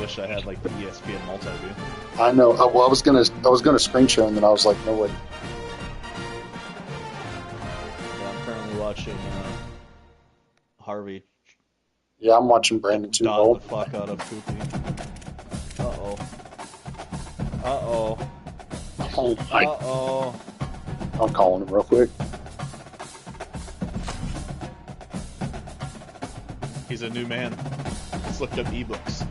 wish I had like the ESPN multi-view. I know. Well, I was gonna screen share, and then I was like, no way. Yeah, I'm currently watching Harvey. Yeah, I'm watching Brandon too. Dot the fuck out of Poopy. I'm calling him real quick. He's a new man. He's looked up ebooks.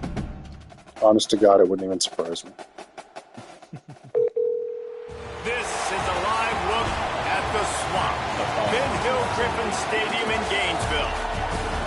Honest to God, it wouldn't even surprise me. This is a live look at the Swamp, Ben Hill Griffin Stadium in Gainesville.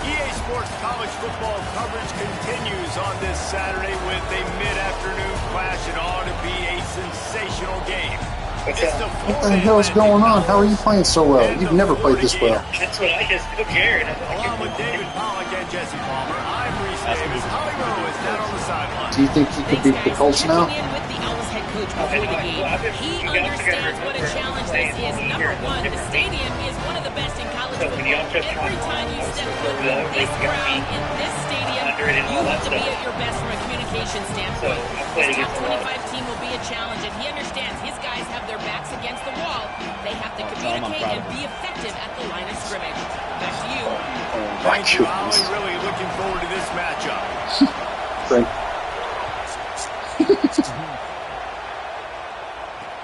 EA Sports college football coverage continues on this Saturday with a mid-afternoon clash. It ought to be a sensational game. What the hell is going on? How are you playing so well? You've never played this well. That's what I just took Jared. Along with David Pollack and Jesse Palmer, I'm Reese Davis. Holly Rowe is down on the sideline. Do you think he could beat the Colts now? With the Owls head coach before the game. He understands what a challenge this is. Number one, the stadium is one of the best in college football. Every time you step foot in this ground, in this stadium, you have to be at your best from a communication standpoint. This top 25 team will be a challenge, and he understands his guys have their backs against the wall. They have to communicate and be effective at the line of scrimmage. Back to you. Thank you, Holly. Really looking forward to this matchup. Frank.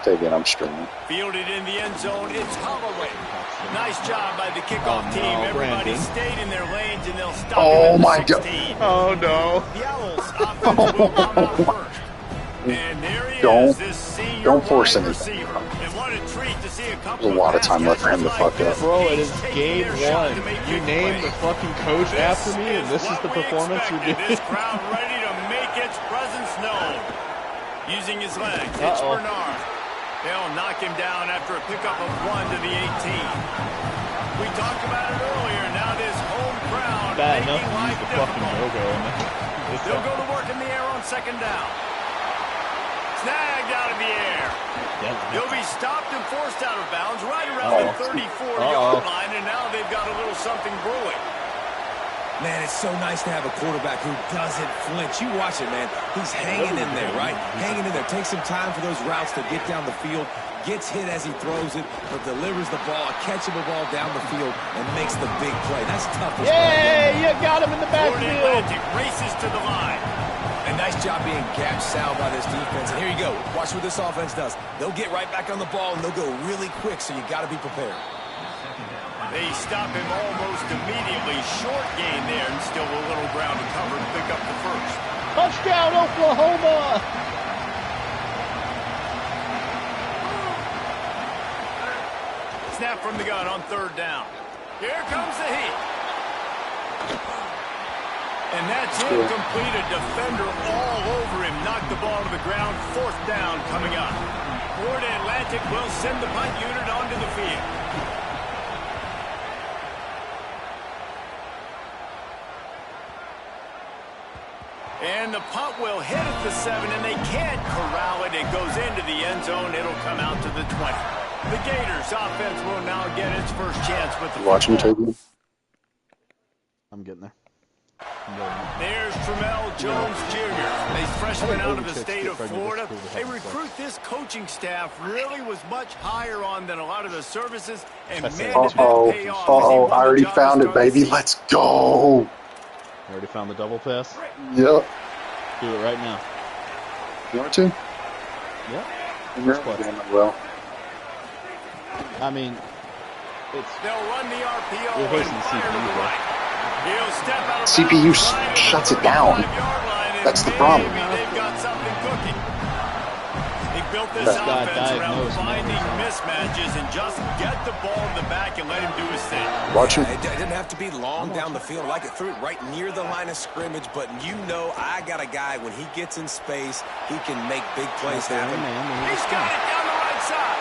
Take it, I'm streaming. Fielded in the end zone, it's Holloway. Nice job by the kickoff team. Everybody stayed in their lanes, and they'll stop Oh my God! Oh no! The Owls offense will come out first. And there he Don't- is, this senior don't force wide anything. receiver. And what a treat to see a couple There's a lot of time left for him to pass fuck catchers up. Bro, like it this. is He's game taking their shot one. to make You big named the plays. fucking coach after me, and this is the performance you did. This crowd ready to make its presence known. Using his legs, it's Bernard. They'll knock him down after a pickup of 1 to the 18. We talked about it earlier. Now this home crowd Bad enough making to use life the fucking difficult. logo in it. They'll go to work in the air on second down. Snagged out of the air. He'll be stopped and forced out of bounds right around the 34-yard line, and now they've got a little something brewing. Man, it's so nice to have a quarterback who doesn't flinch. You watch it, man. He's hanging in there, right? Hanging in there. Takes some time for those routes to get down the field. Gets hit as he throws it, but delivers the ball, a catchable ball down the field, and makes the big play. That's tough. Yay! You got him in the Florida backfield. Atlantic races to the line. A nice job being gap sound by this defense. And here you go. Watch what this offense does. They'll get right back on the ball, and they'll go really quick, so you got to be prepared. They stop him almost immediately. Short gain there, and still a little ground to cover to pick up the first. Touchdown, Oklahoma! Snap from the gun on third down. Here comes the heat. And that's incomplete. A defender all over him. Knocked the ball to the ground. Fourth down coming up. Florida Atlantic will send the punt unit onto the field. And the punt will hit at the 7, and they can't corral it. It goes into the end zone. It'll come out to the 20. The Gators offense will now get its first chance with the Watching football. Toby. I'm getting there. There's Tramel Jones Jr., a freshman out of the state of Florida. A recruit this coaching staff really was much higher on than a lot of the services, and man, did that pay off. I already found it, baby. Let's go. You already found the double pass? Yep. Do it right now. You want to? Yep. You're doing it well. I mean, it's... They'll run the RPO You're facing and the fire to CPU, the right. He'll step out of CPU bounds, shuts it down. That's the problem. Maybe they've got something cooking. He built this That's got offense around diagnosed, finding man. mismatches and just get the ball in the back and let him do his thing. Watch him. It didn't have to be long down the field. Like it threw it right near the line of scrimmage, but you know I got a guy, when he gets in space, he can make big plays happen. He's got it down the right side.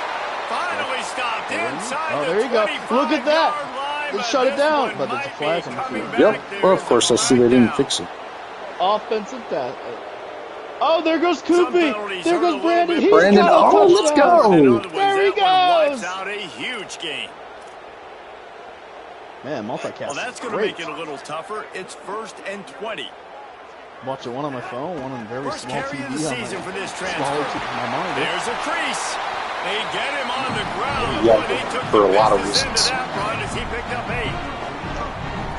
Finally stopped inside Oh, the there you go. Look at that. 25-yard line, They but shut it this down, one but there's a might flag be on the coming field. back. Yep. Well, of course, I see they didn't fix it. Offensive that. Oh, there goes Some Koopy. penalties There hurt a goes little Brandon. bit. He's Brandon, got a oh, touchdown. let's go. And other ones, There he that one wipes goes. out a huge gain. Man, multicast. Well, that's going to make it a little tougher. It's 1st and 20. Watching one on my phone, one on a very First small carry TV of the on season for this smaller transfer. TV on my monitor. There's a crease. They get him on the ground. Yeah, but he took for a the lot of business into reasons. that run as he picked up 8.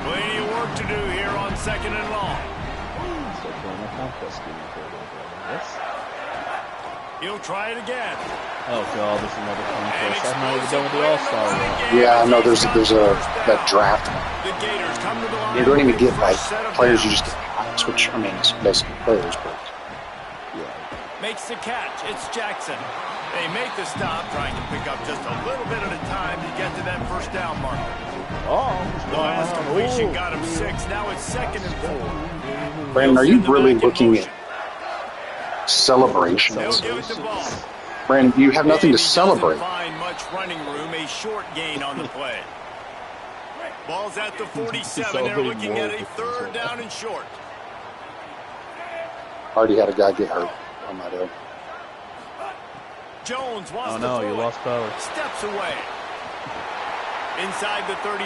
Plenty of work to do here on 2nd and long. Start playing my conquest game for a little bit, I guess. He'll try it again. Oh god, this is another conquest. I'm not even done with the All-Star yet. Yeah, no, there's that draft. The Gators come to the line. You don't even get like First set of players. You downs. just get switch. I mean, it's basically players, but Makes the catch. It's Jackson. They make the stop, trying to pick up just a little bit at a time to get to that first down marker. Oh, The last completion got him 6. Now it's 2nd and 4. Brandon, are you really looking motion. at celebrations? They'll give it the ball. Brandon, you have nothing to And he celebrate. doesn't find much running room. A short gain on the play. Ball's at the 47. They're looking at a 3rd down and short. Already had a guy get hurt on my day. Jones wants oh to no, throw you it. lost power. Steps away. Inside the 35.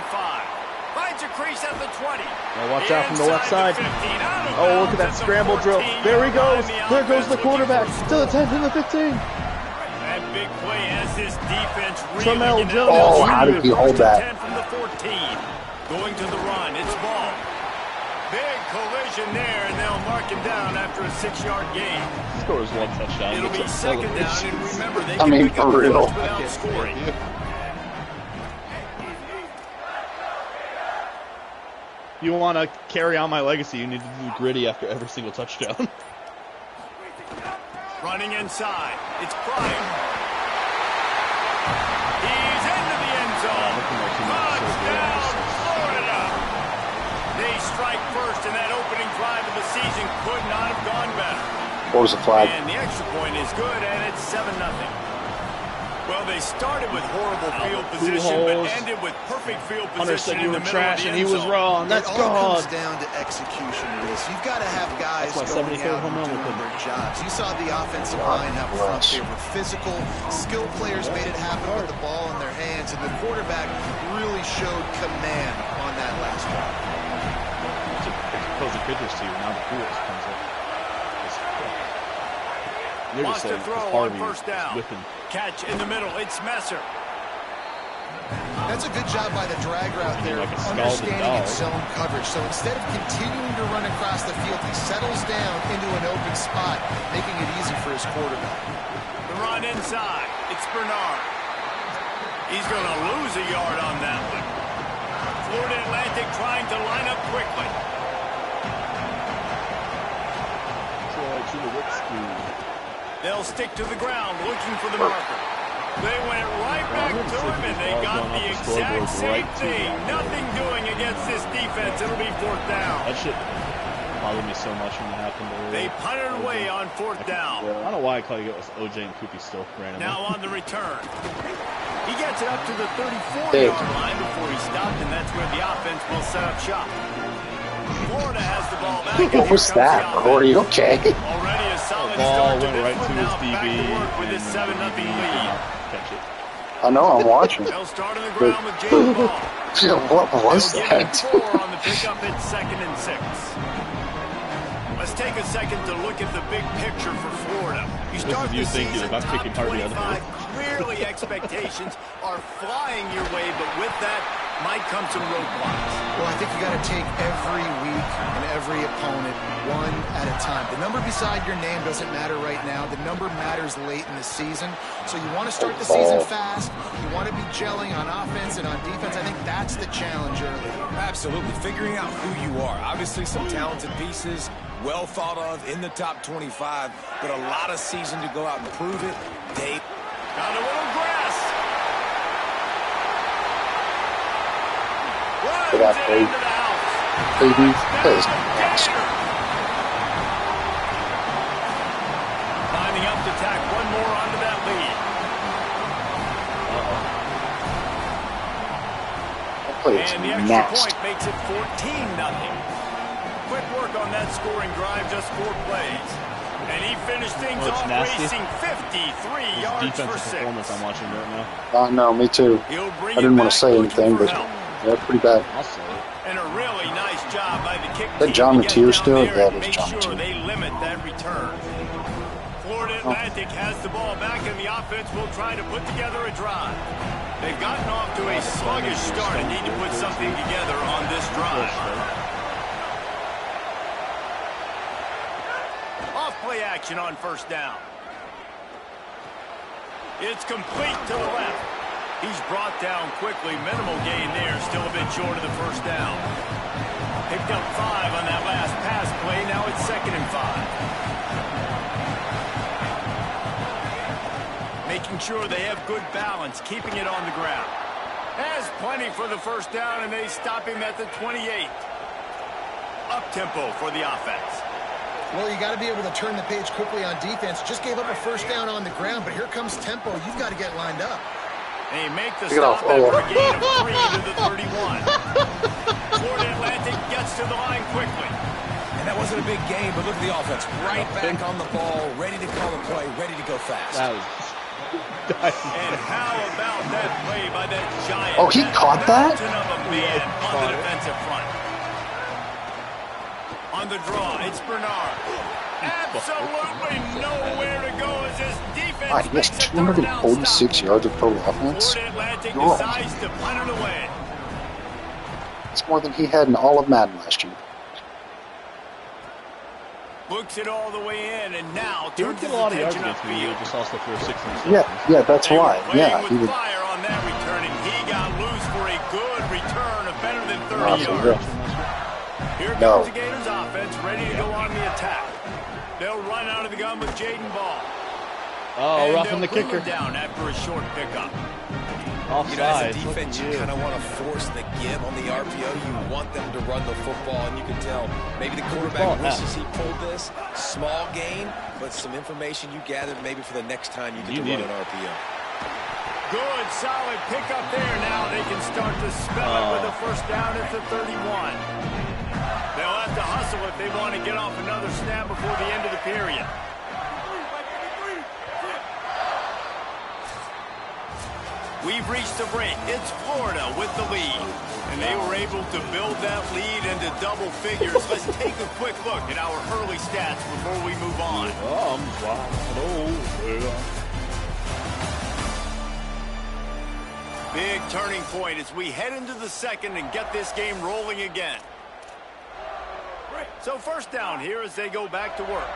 Finds a crease at the 20. Now watch out from the left Inside side. the 15. Out of Oh, look bounds at that the scramble 14. drill. There he goes. Behind There goes offense the quarterback. looking for To the score. 10, to the 15. That big play has this defense Tremel reeling. Jones. Oh, how did he hold that? 10 from the 14. Going to the run. It's ball. Big collision there, and they'll mark him down after a 6-yard gain. Scores 1 touchdown. It'll be It's a 2nd down, and celebration. remember, they I can mean, pick up for real. first without scoring. You want to carry on my legacy, you need to do gritty after every single touchdown. Running inside. It's Pryor. He's into the end zone. Touchdown, Florida. They strike first, and that opening drive of the season could not have gone better. What was the flag? And the extra point is good, and it's 7-0. Well, they started with horrible field position, but ended with perfect field Hunter position said you in the were middle of trash the and he end was zone. wrong. That's It all God. comes down to execution, Reese. You've got to have guys That's my going 73rd out home and run with doing him. their jobs. You saw the offensive line have front. They were physical. Skilled players made it happen with the ball in their hands, and the quarterback really showed command on that last drive. Opposing pitchers to you, now the Coolest comes up. You're Wants just to saying, throw on Harvey first down. whipping. Catch in the middle. It's Messer. That's a good job by the drag route there, Like a scalded understanding dog. its zone coverage. So instead of continuing to run across the field, he settles down into an open spot, making it easy for his quarterback. The run inside. It's Bernard. He's going to lose a yard on that one. Florida Atlantic trying to line up quickly. They'll stick to the ground looking for the marker. They went right back to him, and they got the exact same thing. Nothing doing against this defense. It'll be 4th down. That shit bothered me so much when it happened earlier. They punted away on 4th down. I don't know why I call you it was OJ and Koopy still randomly. Now on the return. He gets it up to the 34-yard line before he stopped, and that's where the offense will set up shop. Florida has the ball back. What was that, Corey? Okay. Already a solid Ball start to went this right one. to his Now DB. back to work with his 7-0 lead. Catch it. I know, I'm watching. They'll start on the ground with James Ball. What was They'll give him that? 4 on the pickup at 2nd and 6. Let's take a second to look at the big picture for Florida. You start is you the thinking season about top kicking Harvey out of 25. the Clearly expectations are flying your way, but with that might come some roadblocks. Well, I think you got to take every week and every opponent one at a time. The number beside your name doesn't matter right now. The number matters late in the season. So you want to start the season fast. You want to be gelling on offense and on defense. I think that's the challenge early. Absolutely. Figuring out who you are. Obviously some talented pieces, well thought of in the top 25, but a lot of season to go out and prove it. Got a little grass. For that Runs it play. into the house. Baby, that is nasty. Lining up to tack one more onto that lead. That play is And the extra nasty. point makes it 14-0. Quick work on that scoring drive, just 4 plays. And he finished things Oh, it's off nasty. racing 53 yards for Defensive 6. performance I'm watching right now. No, me too. He'll bring I didn't it want back to say looking anything, for but help. Yeah, pretty bad. I'll say it. And a really nice job by the kick That team John to get Mateer down still? there Yeah, and it is make John sure Mateer. they limit that return. Florida Atlantic has the ball back, and the offense will try to put together a drive. They've gotten off to a sluggish start and need to put something together on this drive. Off play action on first down. It's complete to the left. He's brought down quickly. Minimal gain there. Still a bit short of the first down. Picked up 5 on that last pass play. Now it's 2nd and 5. Making sure they have good balance, keeping it on the ground. Has plenty for the first down, and they stop him at the 28. Up-tempo for the offense. Well, you got to be able to turn the page quickly on defense. Just gave up a first down on the ground, but here comes tempo. You've got to get lined up. They make the Pick it stop off. after a gain of 3 to the 31. Florida Atlantic gets to the line quickly. And that wasn't a big game, but look at the offense. Right back on the ball, ready to call a play, ready to go fast. That was... And how about that play by that giant? Oh, he caught that? Mountain of a man on the defensive front. On the draw, it's Bernard. Absolutely nowhere to go as this defense Ah, he has makes a third down 246 stop. yards of total offense. Florida Atlantic You're decides to punt it away. It's more than he had in all of Madden last year. Looks it all the way in, and now He turns would get his a lot of yards attention against me. upfield. Just also for 6 and 7. Yeah, that's They why. were playing Yeah, he with would. fire on that return, and he got loose for a good return of better than 30 Oh, for yards. real. Here No. comes the Gators offense, ready to go on the attack. They'll run out of the gun with Jaden Ball. Oh, And roughing the they'll bring kicker. him down after a short pickup. You know, as Offside. a defense, you kind of want to force the give on the RPO. You want them to run the football, and you can tell maybe the quarterback wishes he pulled this. Small gain, but some information you gathered maybe for the next time you get to run an RPO. Good, solid pickup there. Now they can start to spell it with a first down at the 31. They'll have to hustle if they want to get off another snap before the end of the period. We've reached the break. It's Florida with the lead. And they were able to build that lead into double figures. Let's take a quick look at our early stats before we move on. Big turning point as we head into the second and get this game rolling again. So first down here as they go back to work.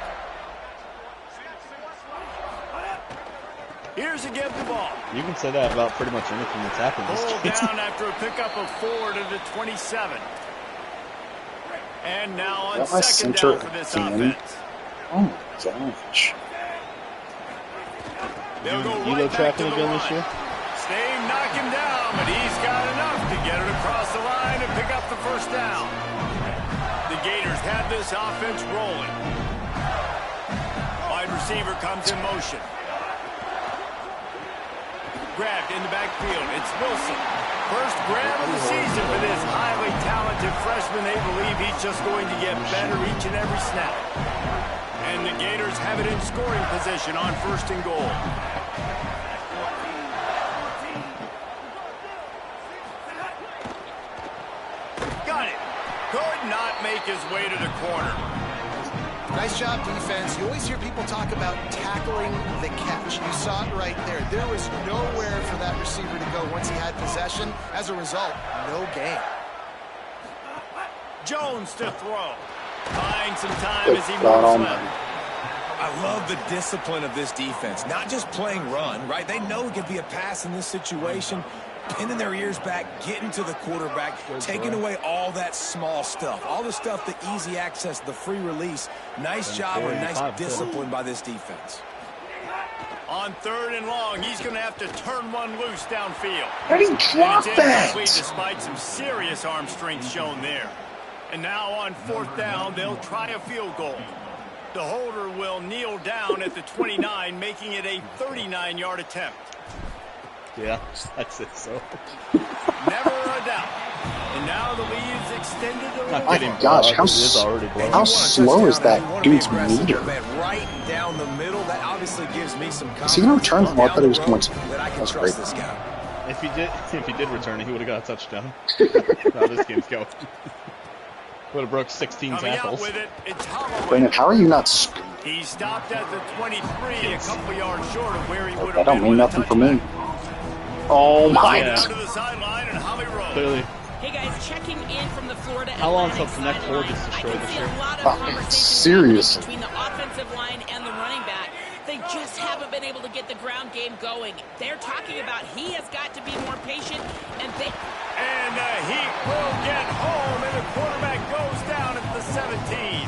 Here's a give the ball. You can say that about pretty much anything that's happened this Pulled game. down after a pickup of 4 to the 27. And now on second down for this offense. Oh my gosh. They'll go Elo right back to tracking the again this line. year? They knock him down, but he's got enough to get it across the line and pick up the first down. The Gators have this offense rolling. Wide receiver comes in motion. Grabbed in the backfield. It's Wilson. First grab of the season for this highly talented freshman. They believe he's just going to get better each and every snap. And the Gators have it in scoring position on first and goal. Got it. Could not make his way to the corner. Nice job, defense. You always hear people talk about tackling the catch. You saw it right there. There was nowhere for that receiver to go once he had possession. As a result, no gain. Jones to throw. Buying some time as he moves left. I love the discipline of this defense. Not just playing run, right? They know it could be a pass in this situation. Pinning their ears back, getting to the quarterback, taking away all that small stuff. All the stuff, the easy access, the free release. Nice job or nice discipline by this defense. On third and long, he's going to have to turn one loose downfield. How did he drop that? Despite some serious arm strength shown there. And now on fourth down, they'll try a field goal. The holder will kneel down at the 29, making it a 39-yard attempt. Yeah, that's it. So. Never a doubt. And now the lead is extended a little My bit. gosh, how slow is that dude's meter? Right down the middle. That obviously gives me some confidence. Is he going to return? I thought he was going to. That I can That's trust great. this guy. If he did return it, he would have got a touchdown. That's how this game's going. Would have broke 16 Coming tackles. out with it, it's Holloway. Brandon, how are you not? He stopped at the 23, a couple yards short of where he would That have don't been mean with a nothing for me. touchback. Oh my! Yeah. Down to the sideline and Holly Rowe. Clearly. Hey guys, checking in from the Florida How long Atlantic till Connect Four sideline. gets I destroyed can this see year? a lot of Oh, conversations serious. happening between the offensive line and the running back. They just haven't been able to get the ground game going. They're talking about he has got to be more patient, and they... And the Heat will get home, and the quarterback goes down at the 17.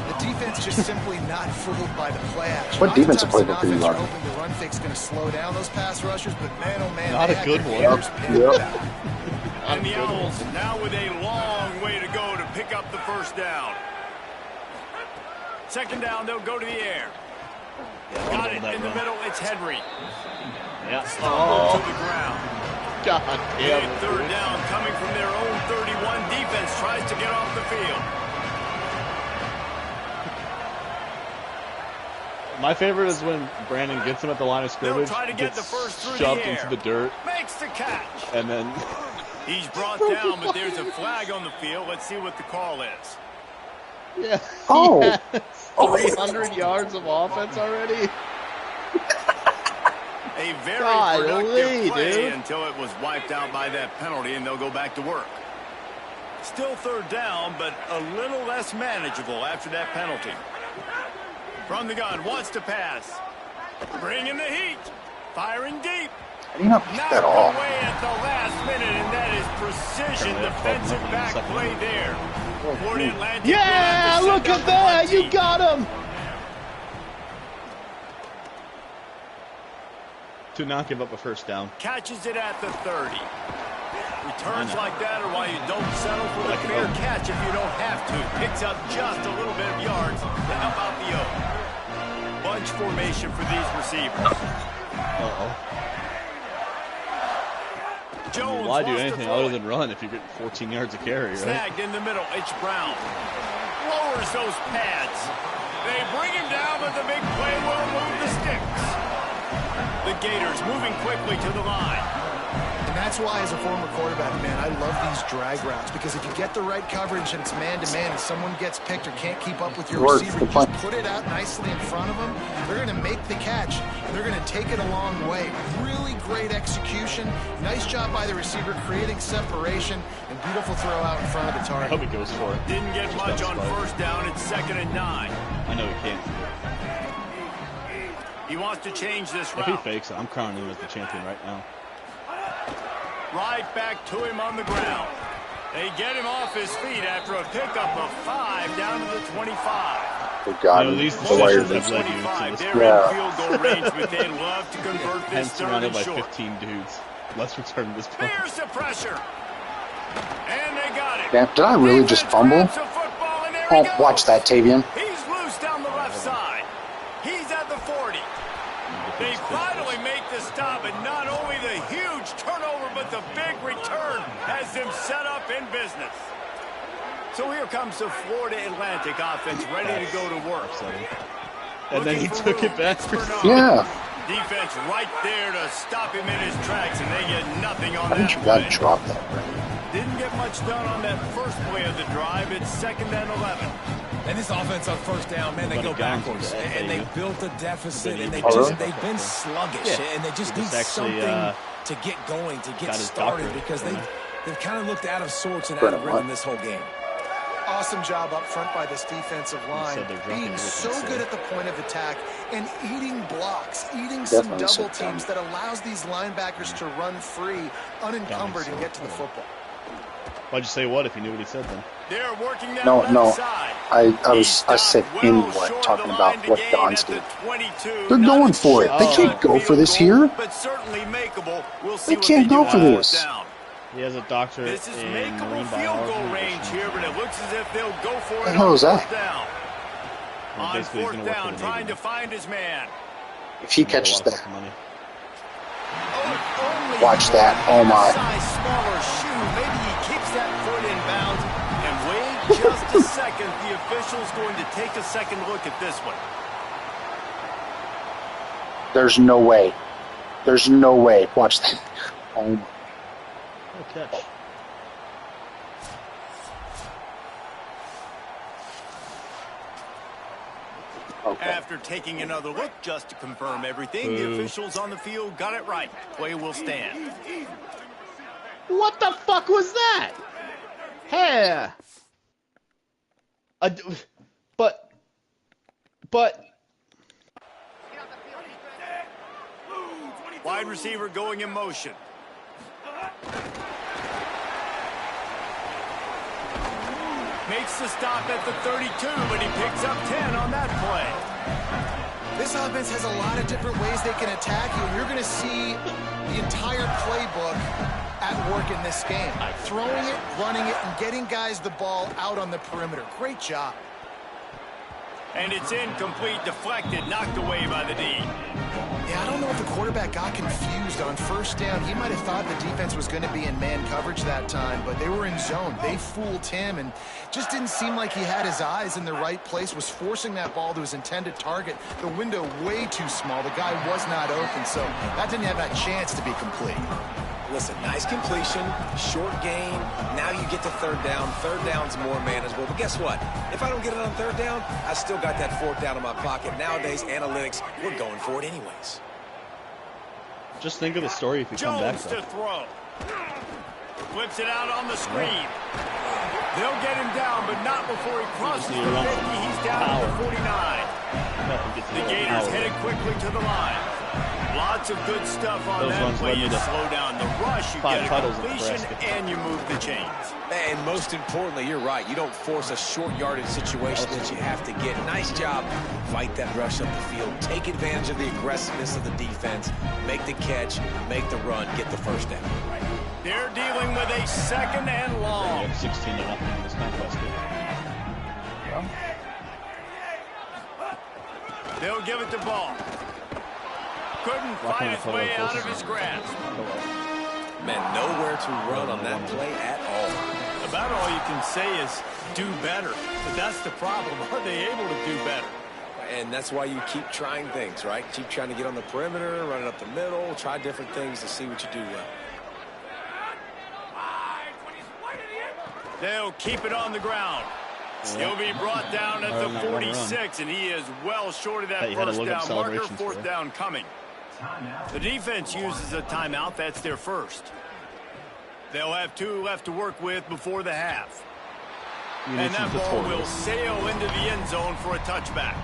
The defense just simply not fooled by the play action. What defensive play Oftentimes, for you, the offense, Mark? you're hoping the run fake's going to slow down those pass rushers, but man, oh man, Not they a had good their one. ears pinned Yep. back. And the Owls now with a long way to go to pick up the first down. Second down, they'll go to the air. Got it in the middle, it's Henry. Yeah. Stumbled to the ground. God Big damn it. third down coming from their own 31. Defense tries to get off the field. My favorite is when Brandon gets him at the line of They'll scrimmage, try to get gets the first through shoved the air. into the dirt, Makes the catch. and then He's brought down, but there's a flag on the field. Let's see what the call is. yeah, Oh. he has 300 yards of offense already. A very Golly, productive play dude. until it was wiped out by that penalty, and they'll go back to work. Still third down, but a little less manageable after that penalty. From the gun, wants to pass. Bringing the heat. Firing deep. How do you not pick Knocked that off? away at the last minute, and that is precision defensive back play there. For the Atlantic, Yeah, will have to look send at out the that! punt You team. got him. To not give up a first down. Catches it at the 30. Returns like that are why you don't settle for the fair catch if you don't have to. Picks up just a little bit of yards to help out the O. Bunch formation for these receivers. Uh-oh. Jones Why do wants to anything throw other it. than run if you get 14 yards of carry, right? Snagged in the middle. It's Brown. Lowers those pads. They bring him down, but the big play will move the sticks. The Gators moving quickly to the line. And that's why, as a former quarterback, man, I love these drag routes, because if you get the right coverage and it's man-to-man and someone gets picked or can't keep up with your Works, receiver, good you just point. put it out nicely in front of them. They're going to make the catch, and they're going to take it a long way. Really great execution. Nice job by the receiver creating separation, and beautiful throw out in front of the I target. hope he goes for it. Didn't get Just much on outside. first down. It's 2nd and 9. I know he can't. He wants to change this If he route. fakes it, I'm crowning him as the champion right now. Right back to him on the ground. They get him off his feet after a pickup of 5 down to the 25. Oh God, You know, these the wire decisions have led you 25. to They're this. Yeah. in field goal range, but they'd love to convert this Hence third surrounded and by short. 15 dudes. Let's return this play. Here's the pressure. And they got it. Damn, did I really just Defense fumble? grabs the football, and there Oh, he goes. watch that, Tavian. He's loose down the left side. He's at the 40. They finally make the stop, and not only the huge turnover, but the big return has them set up in business. So here comes the Florida Atlantic offense ready to go to work. And then he Looking for took room. it back It's for Bernard. Yeah, Defense right there to stop him in his tracks, and they get nothing on I think that you gotta play. drop that. Didn't get much done on that first play of the drive. It's 2nd and 11. And this offense on first down, man, they But go it got backwards. to the And they FAU. built a deficit, and Oh, really? they've been sluggish. Yeah. And they just He need just actually, something to get going, to get got his started, doctorate. because they've kind of looked out of sorts and out Pretty of rhythm much. this whole game. Awesome job up front by this defensive line, said they're drunk being and so everything, good so. at the point of attack and eating blocks, eating some Definitely double so teams that allows these linebackers to run free, unencumbered, and get to the football. Why'd you say what if you knew what he said then? They're working that No, left no. side. I said in what, talking about what Don's did. They're going for it. They can't go for this here. But certainly makeable. We'll see They what can't do go on for fourth this. down. He has a doctorate This is in makeable marine field goal biology. range here, but it looks as if they'll go for The it hell on is that? fourth down. Well, On basically, he's fourth gonna work for down, the trying Navy. to find his man. If he Make a lot catches of that, fucking money. Only Watch that. Oh, my. size smaller shoe. Maybe he keeps that foot in bounds. And wait just a second. The official's going to take a second look at this one. there's no way. There's no way. Watch that. Oh, Oh, catch. okay. After taking another look just to confirm everything, the officials on the field got it right. Play will stand. What the fuck was that? Hey. But. Wide receiver going in motion. Makes the stop at the 32, but he picks up 10 on that play. This offense has a lot of different ways they can attack you, and you're going to see the entire playbook at work in this game. Throwing it, running it, and getting guys the ball out on the perimeter. Great job. And it's incomplete, deflected, knocked away by the D. Yeah, I don't know if the quarterback got confused on first down. He might have thought the defense was going to be in man coverage that time, but they were in zone. They fooled him, and just didn't seem like he had his eyes in the right place, was forcing that ball to his intended target. The window way too small. The guy was not open, so that didn't have that chance to be complete. Listen, nice completion, short gain. Now you get to third down. Third down's more manageable. But guess what? If I don't get it on third down, I still got that fourth down in my pocket. Nowadays, analytics, we're going for it anyways. Just think of the story if you come back. Jones to throw. Flips it out on the screen. They'll get him down, but not before he crosses the 50. He's down at the 49. The Gators headed quickly to the line. Lots of good stuff on that play. You slow down the rush, you get a completion, and you move the chains. And most importantly, you're right. You don't force a short yardage situation that you have to get. Nice job. Fight that rush up the field. Take advantage of the aggressiveness of the defense. Make the catch, make the run, get the first down. They're dealing with a second and long. 16-0 in this contest. They'll give it to Ball. Couldn't find his way out of his grasp. Man, nowhere to run on that play at all. About all you can say is do better. But that's the problem. Are they able to do better? And that's why you keep trying things, right? Keep trying to get on the perimeter, run it up the middle, try different things to see what you do well. They'll keep it on the ground. He'll be brought down at the 46, and he is well short of that first down marker. Fourth down coming. The defense uses a timeout. That's their first. They'll have 2 left to work with before the half. And that ball will sail into the end zone for a touchback.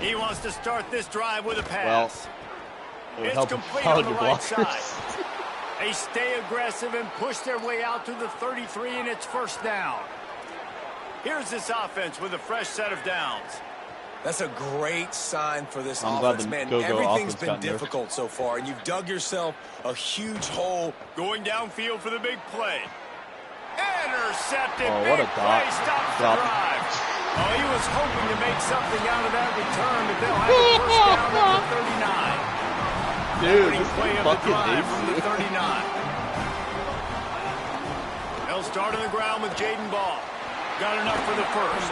He wants to start this drive with a pass. It's complete on the right side. They stay aggressive and push their way out to the 33, and it's first down. Here's this offense with a fresh set of downs. That's a great sign for this offense, man. Everything's been difficult so far, and you've dug yourself a huge hole. Going downfield for the big play. Intercepted. Oh, what a play. Stops the drive. Oh, he was hoping to make something out of that return, but they'll have the first down at the 39. Dude, this play is of the fucking drive from the easy. 39. They'll start on the ground with Jaden Ball. Got enough for the first.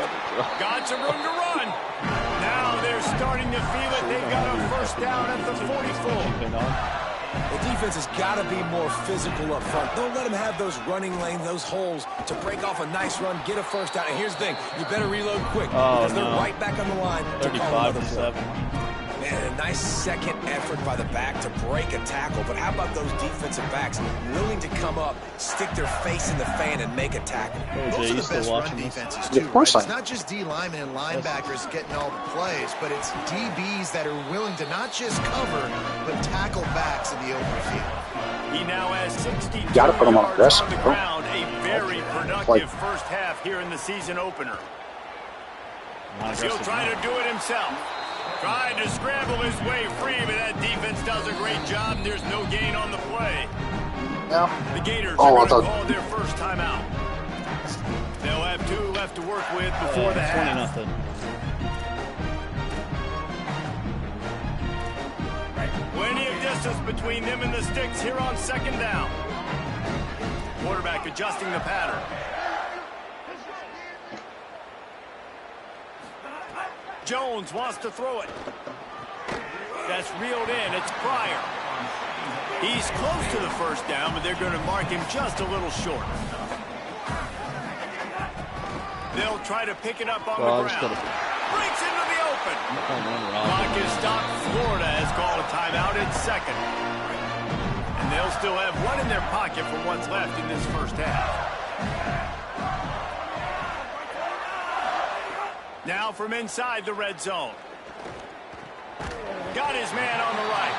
Got some room to run. Now they're starting to feel it. They've got a first down at the 44. The defense has got to be more physical up front. Don't let them have those running lanes, those holes to break off a nice run, get a first down. And here's the thing, you better reload quick because they're right back on the line. 35-7. Man, a nice second effort by the back to break a tackle. But how about those defensive backs willing to come up, stick their face in the fan, and make a tackle? Those are the best run defenses, too, right? It's not just D linemen and linebackers getting all the plays, but it's DBs that are willing to not just cover, but tackle backs in the open field. He now has 62 put him on yards on the ground. A very productive first half here in the season opener. He'll try to do it himself. Trying to scramble his way free, but that defense does a great job, and there's no gain on the play. Yeah. The Gators are going to call their first timeout. They'll have 2 left to work with before the half. 20-0. Plenty of distance between them and the sticks here on second down. Quarterback adjusting the pattern. Jones wants to throw it. That's reeled in. It's Pryor. He's close to the first down, but they're going to mark him just a little short. They'll try to pick it up on the ground. Breaks into the open. Clock is stopped. Florida has called a timeout in second. And they'll still have one in their pocket for what's left in this first half. Now from inside the red zone. Got his man on the right.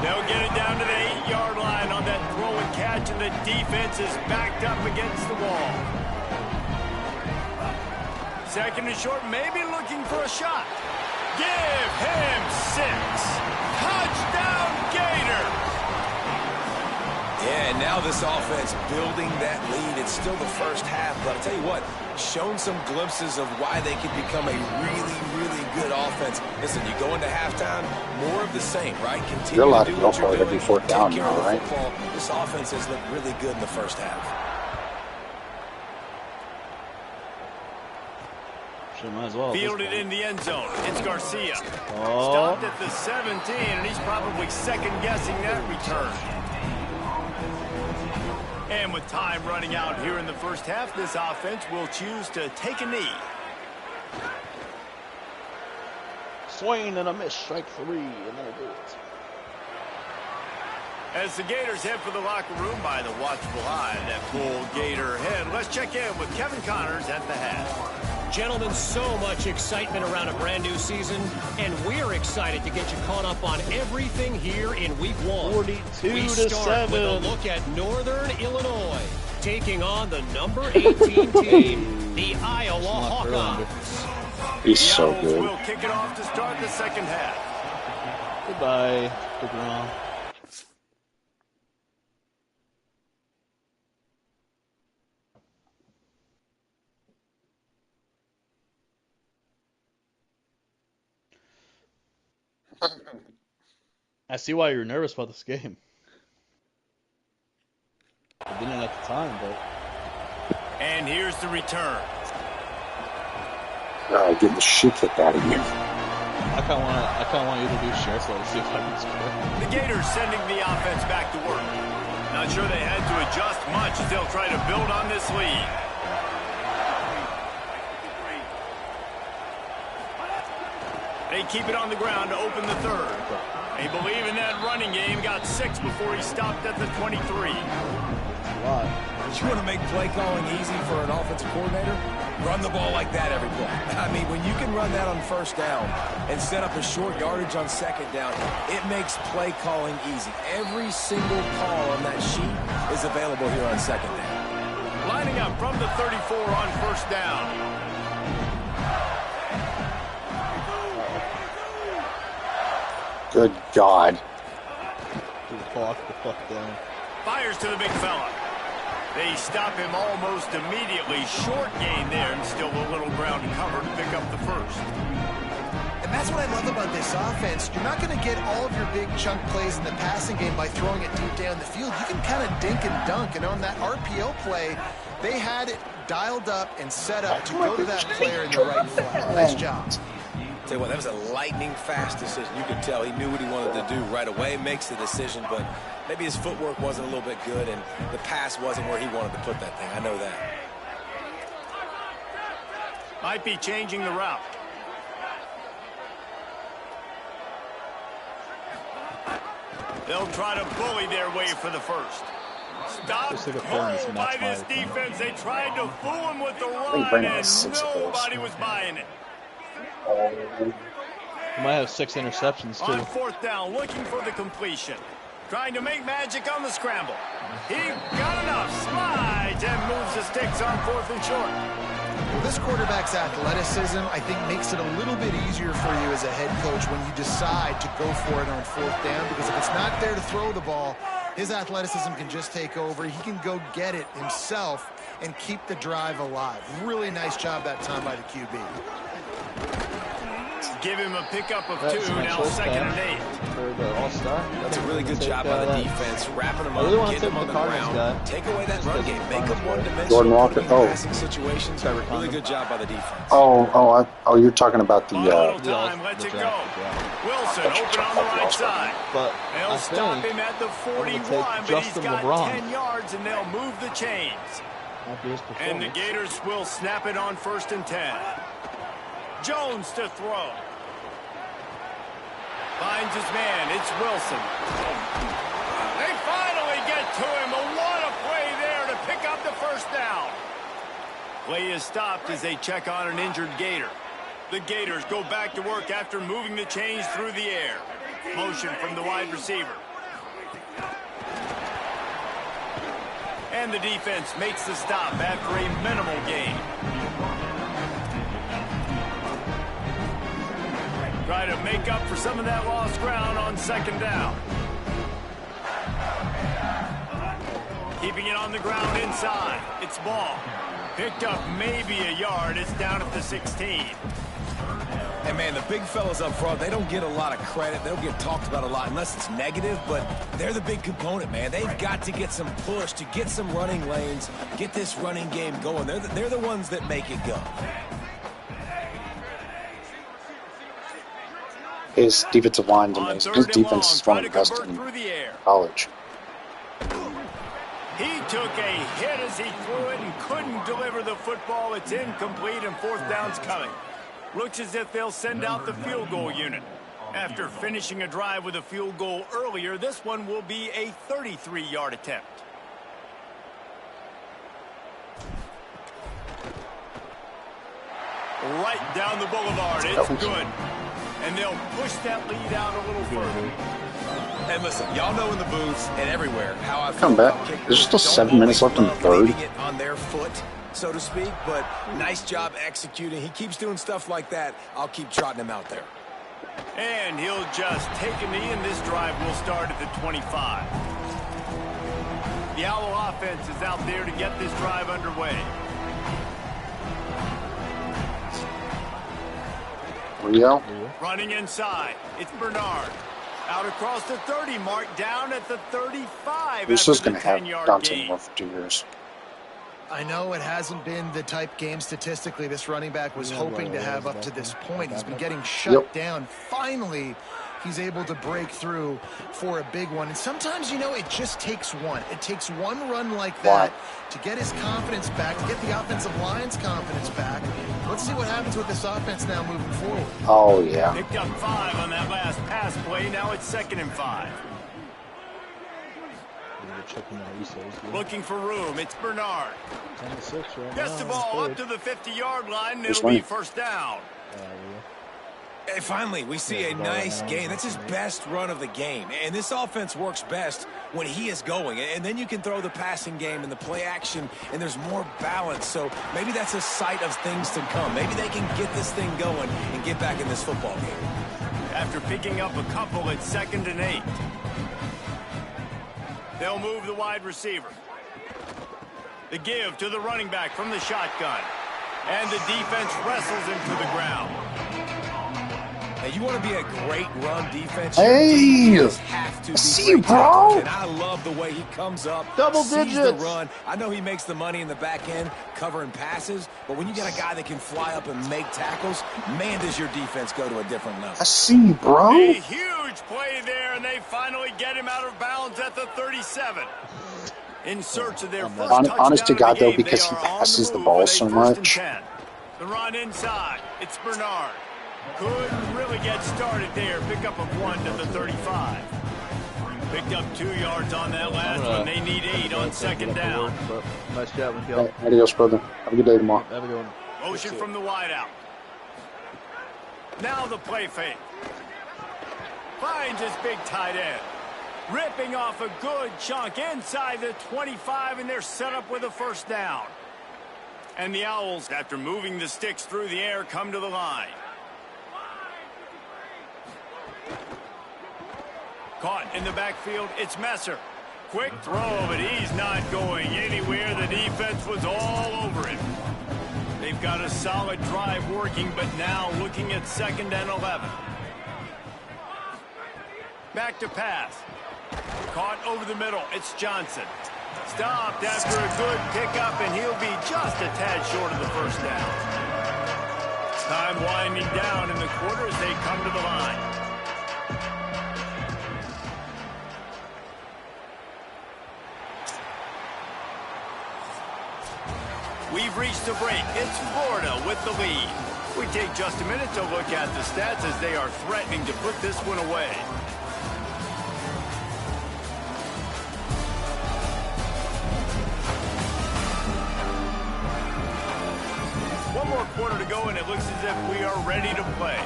They'll get it down to the 8-yard line on that throw and catch, and the defense is backed up against the wall. Second and short, maybe looking for a shot. Give him 6. Touchdown, Gators! Yeah, and now this offense building that lead. It's still the first half, but I'll tell you what, shown some glimpses of why they could become a really, really good offense. Listen, you go into halftime, more of the same, right? You're allowed to go for it every fourth down now, right? This offense has looked really good in the first half. Might as well. Fielded in the end zone. It's Garcia. Stopped at the 17, and he's probably second-guessing that return. And with time running out here in the first half, this offense will choose to take a knee. Swing and a miss. Strike 3, and that'll do it. As the Gators head for the locker room by the watchful eye of that full Gator head, let's check in with Kevin Connors at the hat. Gentlemen, so much excitement around a brand new season, and we're excited to get you caught up on everything here in Week 1. 42 we to start 7. with a look at Northern Illinois, taking on the number 18 team, the Iowa Hawkeyes. He's so good. We'll kick it off to start the second half. Goodbye, DeGrom. I see why you're nervous about this game. I didn't at the time, but... And here's the return. Getting the shit kicked out of you. I kind of want you to do share so to see if I can score. The Gators sending the offense back to work. Not sure they had to adjust much as they'll try to build on this lead. They keep it on the ground to open the third. They believe in that running game. Got 6 before he stopped at the 23. You want to make play calling easy for an offensive coordinator? Run the ball like that every play. I mean, when you can run that on first down and set up a short yardage on second down, it makes play calling easy. Every single call on that sheet is available here on second down. Lining up from the 34 on first down. Good God. Walk the fuck down. Fires to the big fella. They stop him almost immediately. Short gain there and still a little ground to cover to pick up the first. And that's what I love about this offense. You're not going to get all of your big chunk plays in the passing game by throwing it deep down the field. You can kind of dink and dunk. And on that RPO play, they had it dialed up and set up to go to that player in the right flat. Nice job. Tell you what, that was a lightning fast decision. You could tell he knew what he wanted to do right away, makes the decision, but maybe his footwork wasn't a little bit good and the pass wasn't where he wanted to put that thing. I know that. Might be changing the route. They'll try to bully their way for the first. Stopped by this defense. They tried to fool him with the run, and nobody was buying it. He might have 6 interceptions, too. On fourth down, looking for the completion. Trying to make magic on the scramble. He got enough. Slides and moves the sticks on 4th and short. Well, this quarterback's athleticism, I think, makes it a little bit easier for you as a head coach when you decide to go for it on 4th down, because if it's not there to throw the ball, his athleticism can just take over. He can go get it himself and keep the drive alive. Really nice job that time by the QB. Give him a pickup of 2, now 2nd and 8. for the All-Star. That's a really good job by the defense, wrapping them up, getting them on the ground, take away that run game, make them one-dimensional. Jordan Walker. Passing situations. Really good job by the defense. Oh, you're talking about the. Time, let's it go. Wilson open on the right side. But they'll stop him at the 41, but he's got 10 yards, and they'll move the chains. And the Gators will snap it on 1st and 10. Jones to throw. Finds his man. It's Wilson. They finally get to him. What a play there to pick up the first down. Play is stopped as they check on an injured Gator. The Gators go back to work after moving the chains through the air. Motion from the wide receiver. And the defense makes the stop after a minimal gain. Try to make up for some of that lost ground on 2nd down. Keeping it on the ground inside. It's ball. Picked up maybe a yard. It's down at the 16. And, man, the big fellas up front, they don't get a lot of credit. They don't get talked about a lot unless it's negative, but they're the big component, man. They've got to get some push, to get some running lanes, get this running game going. They're the ones that make it go. His defensive line is amazing. His defense is one of the best in college. He took a hit as he threw it and couldn't deliver the football. It's incomplete, and 4th down's coming. Looks as if they'll send out the field goal unit. After finishing a drive with a field goal earlier, this one will be a 33-yard attempt. Right down the boulevard. It's good. And they'll push that lead out a little further. And listen, y'all know in the booths and everywhere how I feel Come back. about kickers. There's still 7 minutes left in the third. Leaving it on their foot, so to speak, but nice job executing. He keeps doing stuff like that. I'll keep trotting him out there. And he'll just take a knee, and this drive will start at the 25. The Owl offense is out there to get this drive underway. Rio. Running inside. It's Bernard. Out across the 30 mark, down at the 35. This is going to have Dante Moore for 2 years. I know it hasn't been the type game statistically this running back was hoping to have up to this point. He's been getting shut down. Finally, he's able to break through for a big one. And sometimes, you know, it just takes one. It takes one run like that to get his confidence back, to get the offensive line's confidence back. Let's see what happens with this offense now moving forward. Oh, yeah. Picked up 5 on that last pass play. Now it's 2nd and 5. Looking for room. It's Bernard. Gets the ball up to the 50-yard line, and it'll be 1st down. And finally, we see a nice gain. That's his best run of the game. And this offense works best when he is going. And then you can throw the passing game and the play action, and there's more balance. So maybe that's a sight of things to come. Maybe they can get this thing going and get back in this football game. After picking up a couple at 2nd and 8. They'll move the wide receiver. The give to the running back from the shotgun. And the defense wrestles him to the ground. Now, you want to be a great run defense. Hey! Have to See you, bro! And I love the way he comes up, Double sees digits. the run. I know he makes the money in the back end covering passes, but when you got a guy that can fly up and make tackles, man, does your defense go to a different level. I see you, bro. A huge play there, and they finally get him out of bounds at the 37. In search of their first touchdown honest to God, of the though, game, because they he are on passes the move ball with a so 1st and much. 10. The run inside. It's Bernard. Couldn't really get started there. Pick up of 1 to the 35. Picked up 2 yards on that last one. They need 8 on 2nd down. Nice job with y'all. Adios, brother. Have a good day tomorrow. Have a good one. Motion from the wideout. Now the play fake. Finds his big tight end. Ripping off a good chunk inside the 25, and they're set up with a 1st down. And the Owls, after moving the sticks through the air, come to the line. Caught in the backfield, it's Messer. Quick throw, but he's not going anywhere. The defense was all over him. They've got a solid drive working, but now looking at 2nd and 11. back to pass. Caught over the middle. It's Johnson. Stopped after a good pickup, and he'll be just a tad short of the first down. Time winding down in the quarter as they come to the line. We've reached the break. It's Florida with the lead. We take just a minute to look at the stats as they are threatening to put this one away. One more quarter to go, and it looks as if we are ready to play.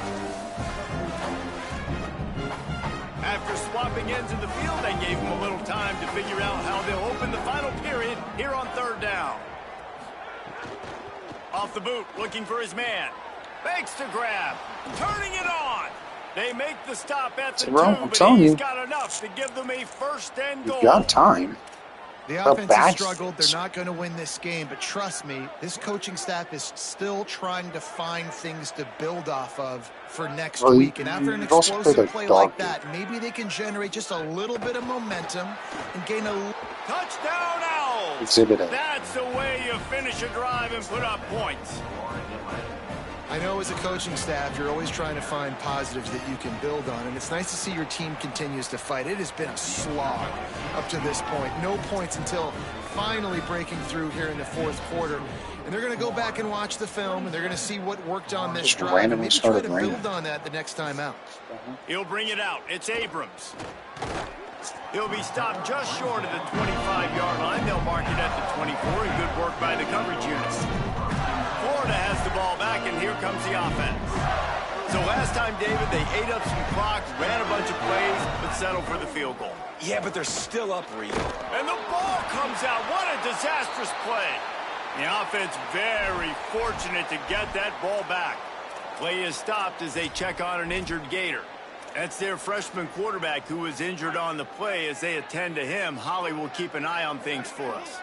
After swapping ends in the field, they gave him a little time to figure out how they'll open the final period here on third down. Off the boot, looking for his man. Fakes to grab. Turning it on. They make the stop at the 2, but he's got enough to give them a first and goal. You got time. The offense has struggled. They're not going to win this game, but trust me, this coaching staff is still trying to find things to build off of for next week. And after an explosive play like that, maybe they can generate just a little bit of momentum and gain a touchdown. Owls! Exhibit A. That's the way you finish a drive and put up points. I know as a coaching staff, you're always trying to find positives that you can build on, and it's nice to see your team continues to fight. It has been a slog up to this point. No points until finally breaking through here in the fourth quarter. And they're going to go back and watch the film, and they're going to see what worked on this drive, and maybe try to build on that the next time out. He'll bring it out. It's Abrams. He'll be stopped just short of the 25-yard line. They'll mark it at the 24, and good work by the coverage units. Florida has the ball back, and here comes the offense. So last time, David, they ate up some clock, ran a bunch of plays, but settled for the field goal. Yeah, but they're still up, Reed. And the ball comes out. What a disastrous play. The offense very fortunate to get that ball back. Play is stopped as they check on an injured Gator. That's their freshman quarterback who was injured on the play. As they attend to him, Holly will keep an eye on things for us.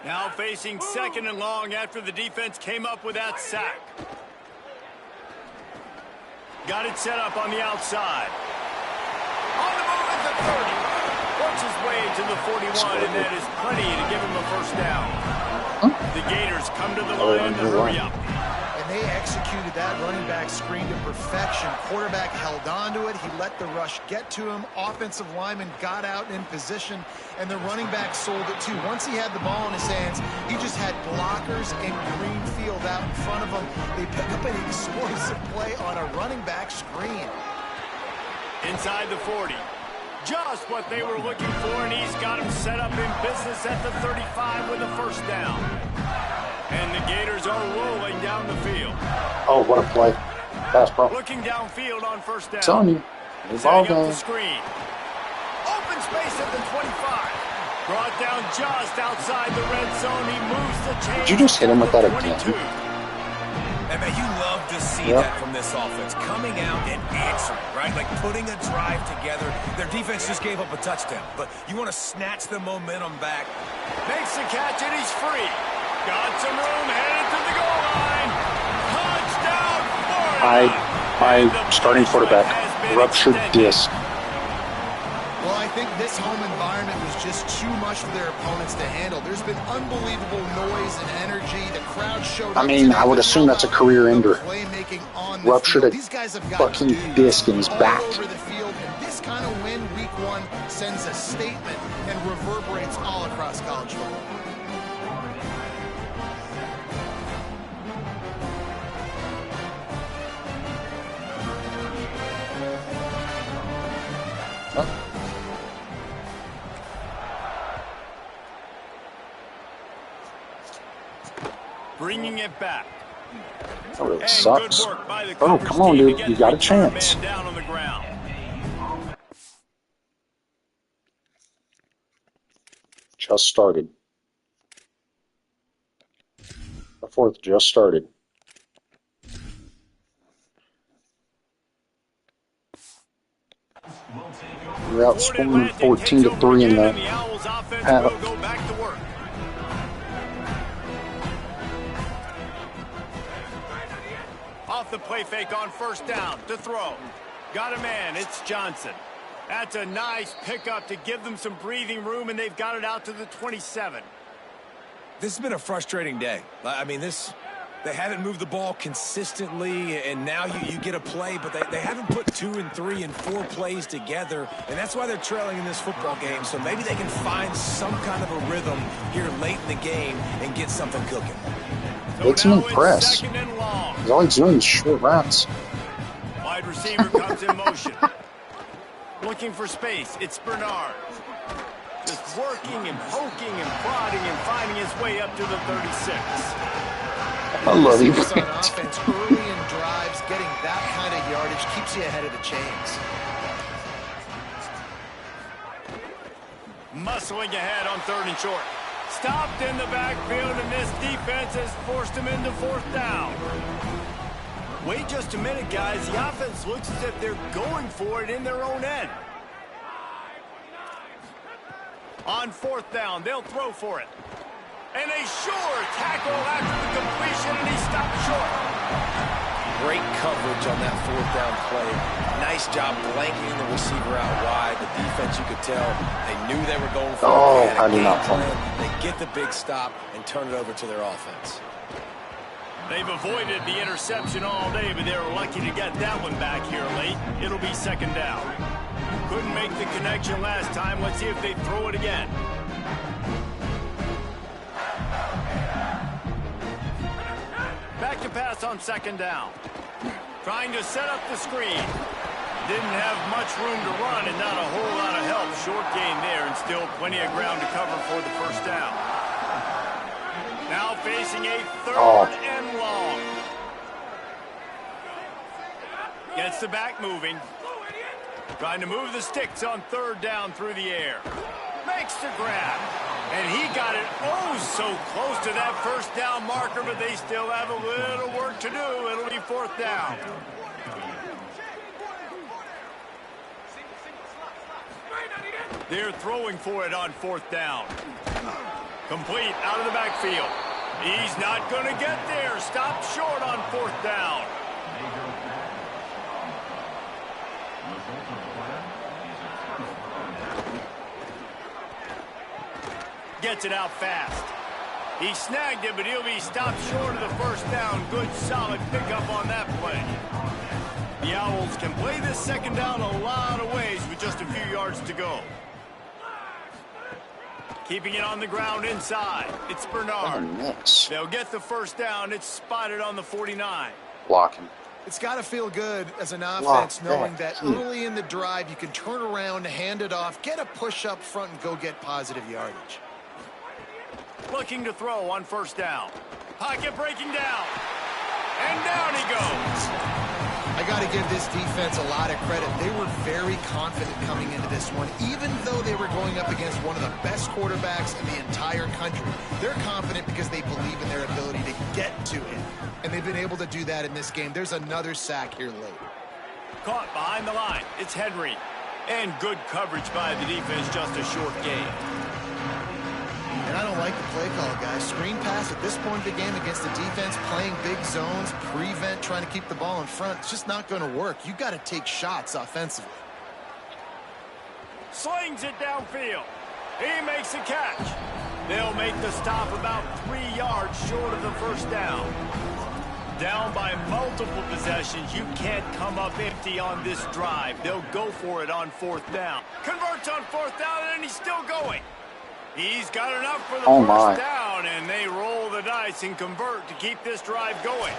Now facing second and long after the defense came up with that sack. Got it set up on the outside. On the move at the 30. Works his way to the 41, and that is plenty to give him a first down. The Gators come to the line to hurry up. And they executed that running back screen to perfection. Quarterback held on to it. He let the rush get to him. Offensive lineman got out in position, and the running back sold it too. Once he had the ball in his hands, he just had blockers and green field out in front of him. They pick up an explosive play on a running back screen. Inside the 40. Just what they were looking for, and he's got him set up in business at the 35 with a first down. And the Gators are rolling down the field. Oh, what a play. Pass, bro. Looking downfield on first down. I'm telling you. Setting up the screen. Open space at the 25. Brought down just outside the red zone. He moves the chain. Did you just hit him with that again? And man, you love to see that from this offense. Coming out and answering, right? Like putting a drive together. Their defense just gave up a touchdown. But you want to snatch the momentum back. Makes the catch, and he's free. Got some room, headed to the goal line. Touchdown, Florida. Starting quarterback, ruptured disc. Well, I think this home environment was just too much for their opponents to handle. There's been unbelievable noise and energy. The crowd showed up. I mean, I would assume that's a career ender. Ruptured a fucking disc in his back. Over the field, and this kind of win week one sends a statement and reverberates all across college football. Bringing it back. That really sucks. Oh, come on, dude. You got a chance. Down on the ground. Just started. The fourth just started. We're outscoring 14-3 in the half. Off the play fake on first down to throw. Got a man. It's Johnson. That's a nice pickup to give them some breathing room, and they've got it out to the 27. This has been a frustrating day. I mean, they haven't moved the ball consistently, and now you get a play, but they haven't put 2 and 3 and 4 plays together, and that's why they're trailing in this football game. So maybe they can find some kind of a rhythm here late in the game and get something cooking. It's an impress. He's always doing short routes. Wide receiver comes in motion. Looking for space. It's Bernard. Just working and poking and prodding and finding his way up to the 36. I love you. On offense early in drives, getting that kind of yardage keeps you ahead of the chains. Muscling ahead on 3rd and short. Stopped in the backfield, and this defense has forced him into 4th down. Wait just a minute, guys. The offense looks as if they're going for it in their own end. On 4th down, they'll throw for it. And a sure tackle after the completion, and he stopped short. Great coverage on that 4th down play. Nice job blanketing the receiver out wide. The defense, you could tell, they knew they were going for it. Oh, I did not plan. They get the big stop and turn it over to their offense. They've avoided the interception all day, but they were lucky to get that one back here late. It'll be 2nd down. Couldn't make the connection last time. Let's see if they throw it again. Back to pass on 2nd down. Trying to set up the screen. Didn't have much room to run and not a whole lot of help. Short gain there and still plenty of ground to cover for the 1st down. Now facing a 3rd and long. Gets the back moving. Trying to move the sticks on 3rd down through the air. Makes the grab. And he got it so close to that 1st down marker, but they still have a little work to do. It'll be 4th down. They're throwing for it on 4th down. Complete out of the backfield. He's not going to get there. Stopped short on 4th down. Gets it out fast. He snagged it, but he'll be stopped short of the 1st down. Good, solid pickup on that play. The Owls can play this 2nd down a lot of ways with just a few yards to go. Keeping it on the ground inside. It's Bernard. Nice. They'll get the 1st down. It's spotted on the 49. Blocking. It's got to feel good as an offense knowing that early in the drive you can turn around, hand it off, get a push up front, and go get positive yardage. Looking to throw on 1st down. Pocket breaking down. And down he goes. I got to give this defense a lot of credit. They were very confident coming into this one, even though they were going up against one of the best quarterbacks in the entire country. They're confident because they believe in their ability to get to it, and they've been able to do that in this game. There's another sack here late. Caught behind the line. It's Henry. And good coverage by the defense, just a short gain. And I don't like the play call, guys. Screen pass at this point of the game against the defense, playing big zones, prevent, trying to keep the ball in front. It's just not going to work. You got to take shots offensively. Slings it downfield. He makes a catch. They'll make the stop about 3 yards short of the 1st down. Down by multiple possessions. You can't come up empty on this drive. They'll go for it on 4th down. Converts on 4th down, and he's still going. He's got enough for the 1st down, and they roll the dice and convert to keep this drive going.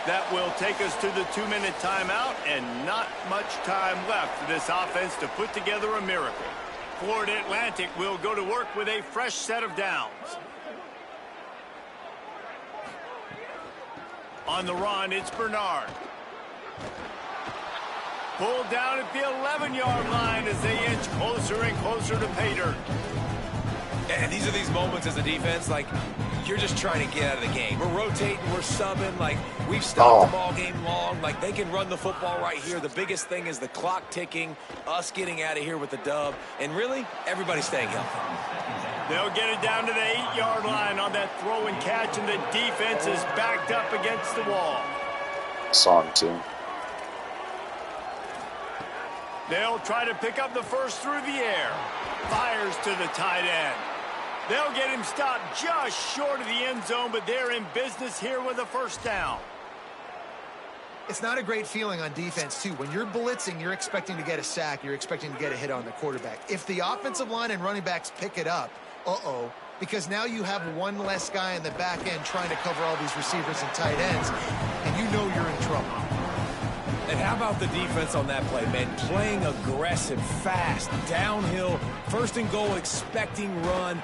That will take us to the 2-minute timeout, and not much time left for this offense to put together a miracle. Florida Atlantic will go to work with a fresh set of downs. On the run, it's Bernard. Pulled down at the 11-yard line as they inch closer and closer to pay dirt. And these are these moments as a defense, like, you're just trying to get out of the game. We're rotating, we're subbing, like, we've stopped the ball game long. Like, they can run the football right here. The biggest thing is the clock ticking, us getting out of here with the dub, and really, everybody staying healthy. They'll get it down to the 8-yard line on that throw and catch, and the defense is backed up against the wall. Saw him too. They'll try to pick up the first through the air. Fires to the tight end. They'll get him stopped just short of the end zone, but they're in business here with a first down. It's not a great feeling on defense, too. When you're blitzing, you're expecting to get a sack. You're expecting to get a hit on the quarterback. If the offensive line and running backs pick it up, because now you have one less guy in the back end trying to cover all these receivers and tight ends, and you know you're in trouble. And how about the defense on that play, man? Playing aggressive, fast, downhill, first and goal, expecting run.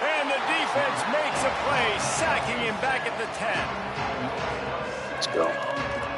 And the defense makes a play, sacking him back at the 10. Let's go.